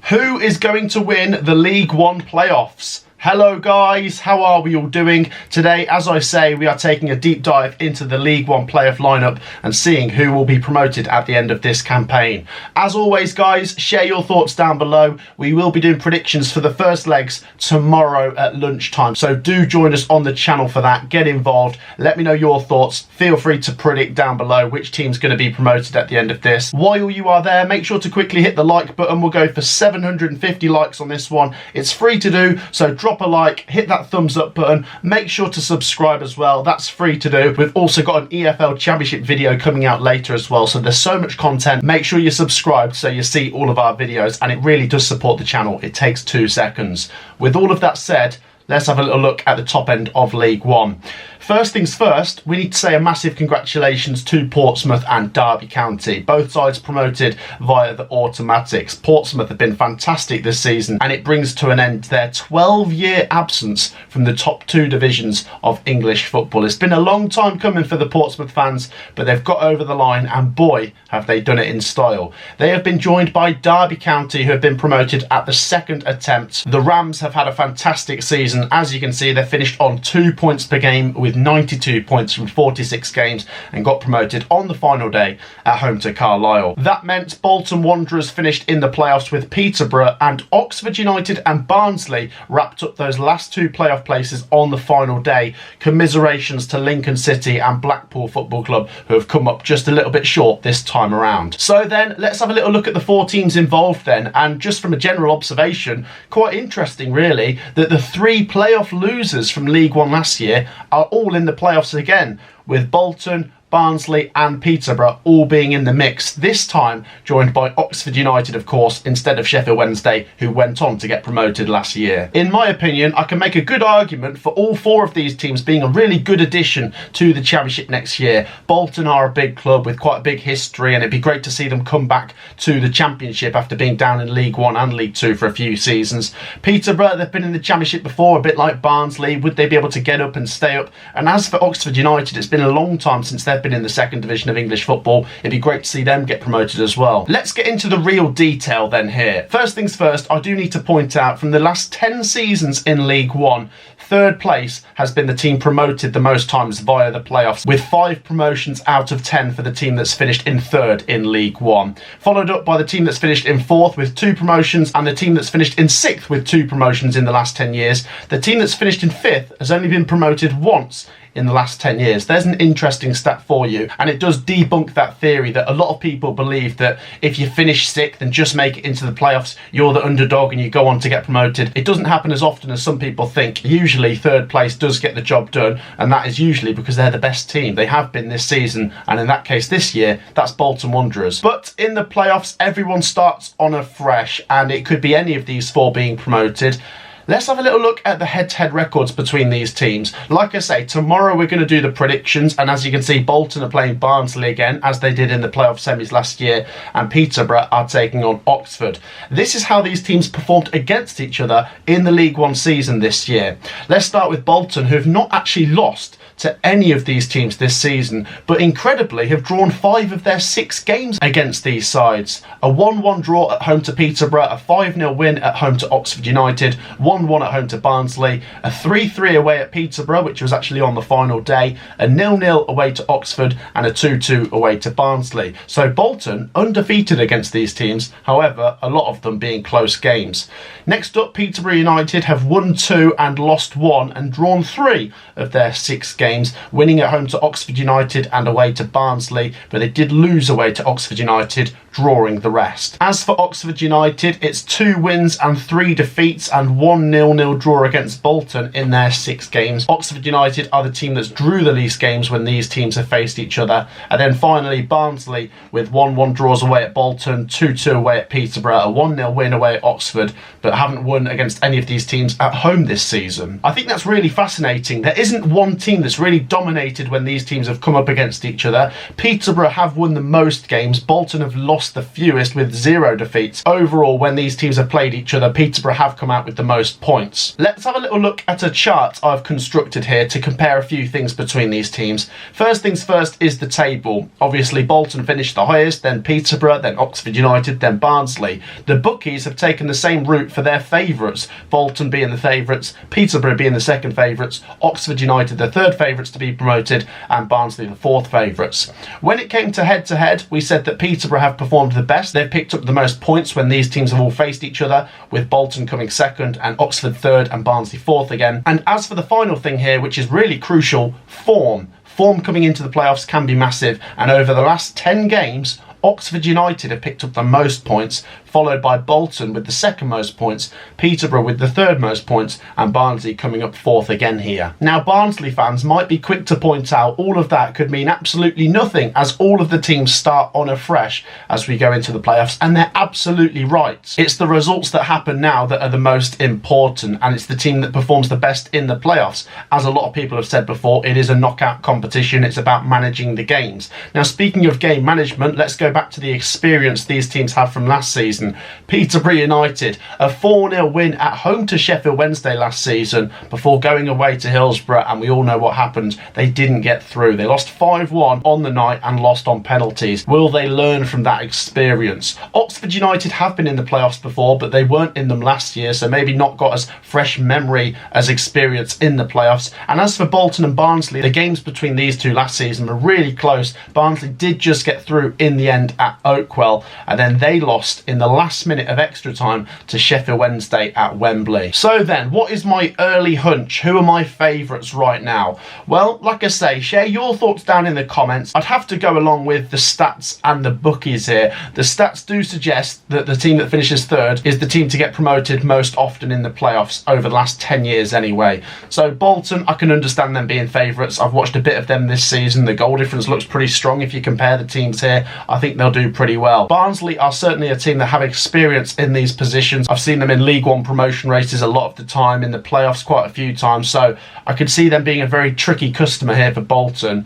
Who is going to win the League One playoffs? Hello guys, how are we all doing? Today, as I say, we are taking a deep dive into the League One playoff lineup and seeing who will be promoted at the end of this campaign. As always guys, share your thoughts down below. We will be doing predictions for the first legs tomorrow at lunchtime, so do join us on the channel for that. Get involved, let me know your thoughts. Feel free to predict down below which team's going to be promoted at the end of this. While you are there, make sure to quickly hit the like button. We'll go for 750 likes on this one. It's free to do, so drop a like, hit that thumbs up button, make sure to subscribe as well, that's free to do. We've also got an EFL Championship video coming out later as well, so there's so much content. Make sure you're subscribed so you see all of our videos, and it really does support the channel. It takes 2 seconds. With all of that said, let's have a little look at the top end of League One. First things first, we need to say a massive congratulations to Portsmouth and Derby County. Both sides promoted via the automatics. Portsmouth have been fantastic this season, and it brings to an end their 12-year absence from the top 2 divisions of English football. It's been a long time coming for the Portsmouth fans, but they've got over the line, and boy, have they done it in style. They have been joined by Derby County, who have been promoted at the 2nd attempt. The Rams have had a fantastic season. As you can see, they finished on 2 points per game with 92 points from 46 games and got promoted on the final day at home to Carlisle. That meant Bolton Wanderers finished in the playoffs with Peterborough, and Oxford United and Barnsley wrapped up those last 2 playoff places on the final day. Commiserations to Lincoln City and Blackpool Football Club, who have come up just a little bit short this time around. So then let's have a little look at the 4 teams involved then, and just from a general observation, quite interesting really that the 3 playoff losers from League One last year are all in the playoffs again, with Bolton, Barnsley and Peterborough all being in the mix, this time joined by Oxford United of course, instead of Sheffield Wednesday, who went on to get promoted last year. In my opinion, I can make a good argument for all 4 of these teams being a really good addition to the Championship next year. Bolton are a big club with quite a big history, and it'd be great to see them come back to the Championship after being down in League One and League Two for a few seasons. Peterborough, they've been in the Championship before, a bit like Barnsley. Would they be able to get up and stay up? And as for Oxford United, it's been a long time since they've been in the 2nd division of English football. It'd be great to see them get promoted as well. Let's get into the real detail then here. First things first, I do need to point out from the last 10 seasons in League One, 3rd place has been the team promoted the most times via the playoffs, with 5 promotions out of 10 for the team that's finished in 3rd in League One. Followed up by the team that's finished in 4th with 2 promotions, and the team that's finished in 6th with 2 promotions in the last 10 years. The team that's finished in 5th has only been promoted once in the last 10 years. There's an interesting stat for you, and it does debunk that theory that a lot of people believe that if you finish 6th and just make it into the playoffs, you're the underdog and you go on to get promoted. It doesn't happen as often as some people think. Usually 3rd place does get the job done, and that is usually because they're the best team. They have been this season, and in that case this year, that's Bolton Wanderers. But in the playoffs, everyone starts on afresh, and it could be any of these 4 being promoted. Let's have a little look at the head-to-head records between these teams. Like I say, tomorrow we're going to do the predictions, and as you can see, Bolton are playing Barnsley again, as they did in the playoff semis last year, and Peterborough are taking on Oxford. This is how these teams performed against each other in the League One season this year. Let's start with Bolton, who have not actually lost to any of these teams this season, but incredibly have drawn 5 of their 6 games against these sides. A 1-1 draw at home to Peterborough, a 5-0 win at home to Oxford United, 1-1 at home to Barnsley, a 3-3 away at Peterborough, which was actually on the final day, a 0-0 away to Oxford, and a 2-2 away to Barnsley. So Bolton undefeated against these teams, however, a lot of them being close games. Next up, Peterborough United have won 2 and lost 1 and drawn 3 of their 6 games, winning at home to Oxford United and away to Barnsley, but they did lose away to Oxford United, drawing the rest. As for Oxford United, it's 2 wins and 3 defeats and 1 0-0 draw against Bolton in their 6 games. Oxford United are the team that's drew the least games when these teams have faced each other. And then finally Barnsley with 1-1 draws away at Bolton, 2-2 away at Peterborough, a 1-0 win away at Oxford, but haven't won against any of these teams at home this season. I think that's really fascinating. There isn't one team that's really dominated when these teams have come up against each other. Peterborough have won the most games. Bolton have lost lost the fewest with 0 defeats. Overall, when these teams have played each other, Peterborough have come out with the most points. Let's have a little look at a chart I've constructed here to compare a few things between these teams. First things first is the table. Obviously, Bolton finished the highest, then Peterborough, then Oxford United, then Barnsley. The bookies have taken the same route for their favourites, Bolton being the favourites, Peterborough being the second favourites, Oxford United the third favourites to be promoted, and Barnsley the fourth favourites. When it came to head-to-head, we said that Peterborough have performed the best. They've picked up the most points when these teams have all faced each other, with Bolton coming second and Oxford third and Barnsley fourth again. And as for the final thing here, which is really crucial, form. Form coming into the playoffs can be massive, and over the last 10 games, Oxford United have picked up the most points, followed by Bolton with the second most points, Peterborough with the third most points, and Barnsley coming up fourth again here. Now, Barnsley fans might be quick to point out all of that could mean absolutely nothing, as all of the teams start on afresh as we go into the playoffs, and they're absolutely right. It's the results that happen now that are the most important, and it's the team that performs the best in the playoffs. As a lot of people have said before, it is a knockout competition. It's about managing the games. Now, speaking of game management, let's go back to the experience these teams have from last season. Peterborough United, a 4-0 win at home to Sheffield Wednesday last season before going away to Hillsborough, and we all know what happened. They didn't get through. They lost 5-1 on the night and lost on penalties. Will they learn from that experience? Oxford United have been in the playoffs before, but they weren't in them last year, so maybe not got as fresh memory as experience in the playoffs. And as for Bolton and Barnsley, the games between these two last season were really close. Barnsley did just get through in the end at Oakwell, and then they lost in the last minute of extra time to Sheffield Wednesday at Wembley. So then, what is my early hunch? Who are my favourites right now? Well, like I say, share your thoughts down in the comments. I'd have to go along with the stats and the bookies here. The stats do suggest that the team that finishes third is the team to get promoted most often in the playoffs over the last 10 years anyway. So Bolton, I can understand them being favourites. I've watched a bit of them this season. The goal difference looks pretty strong if you compare the teams here. I think they'll do pretty well. Barnsley are certainly a team that have experience in these positions. I've seen them in League One promotion races a lot of the time, in the playoffs quite a few times, so I could see them being a very tricky customer here for Bolton.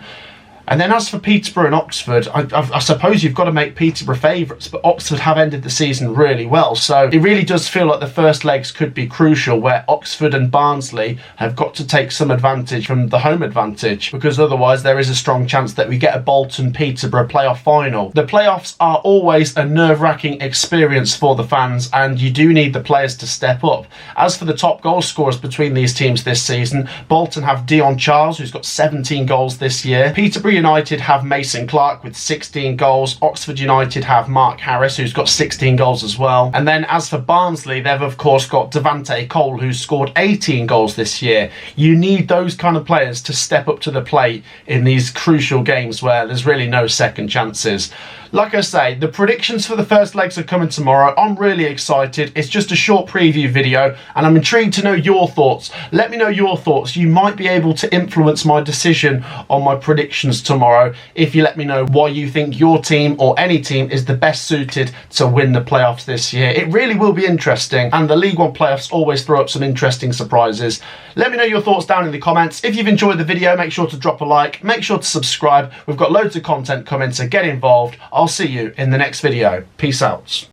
And then as for Peterborough and Oxford, I suppose you've got to make Peterborough favourites, but Oxford have ended the season really well. So it really does feel like the first legs could be crucial, where Oxford and Barnsley have got to take some advantage from the home advantage, because otherwise there is a strong chance that we get a Bolton-Peterborough playoff final. The playoffs are always a nerve-wracking experience for the fans, and you do need the players to step up. As for the top goal scorers between these teams this season, Bolton have Dion Charles, who's got 17 goals this year. Peterborough United have Mason Clark with 16 goals. Oxford United have Mark Harris, who's got 16 goals as well. And then as for Barnsley, they've of course got Devante Cole, who's scored 18 goals this year. You need those kind of players to step up to the plate in these crucial games where there's really no second chances. Like I say, the predictions for the first legs are coming tomorrow. I'm really excited. It's just a short preview video, and I'm intrigued to know your thoughts. Let me know your thoughts. You might be able to influence my decision on my predictions tomorrow if you let me know why you think your team or any team is the best suited to win the playoffs this year. It really will be interesting, and the League One playoffs always throw up some interesting surprises. Let me know your thoughts down in the comments. If you've enjoyed the video, make sure to drop a like. Make sure to subscribe. We've got loads of content coming, so get involved. I'll see you in the next video. Peace out.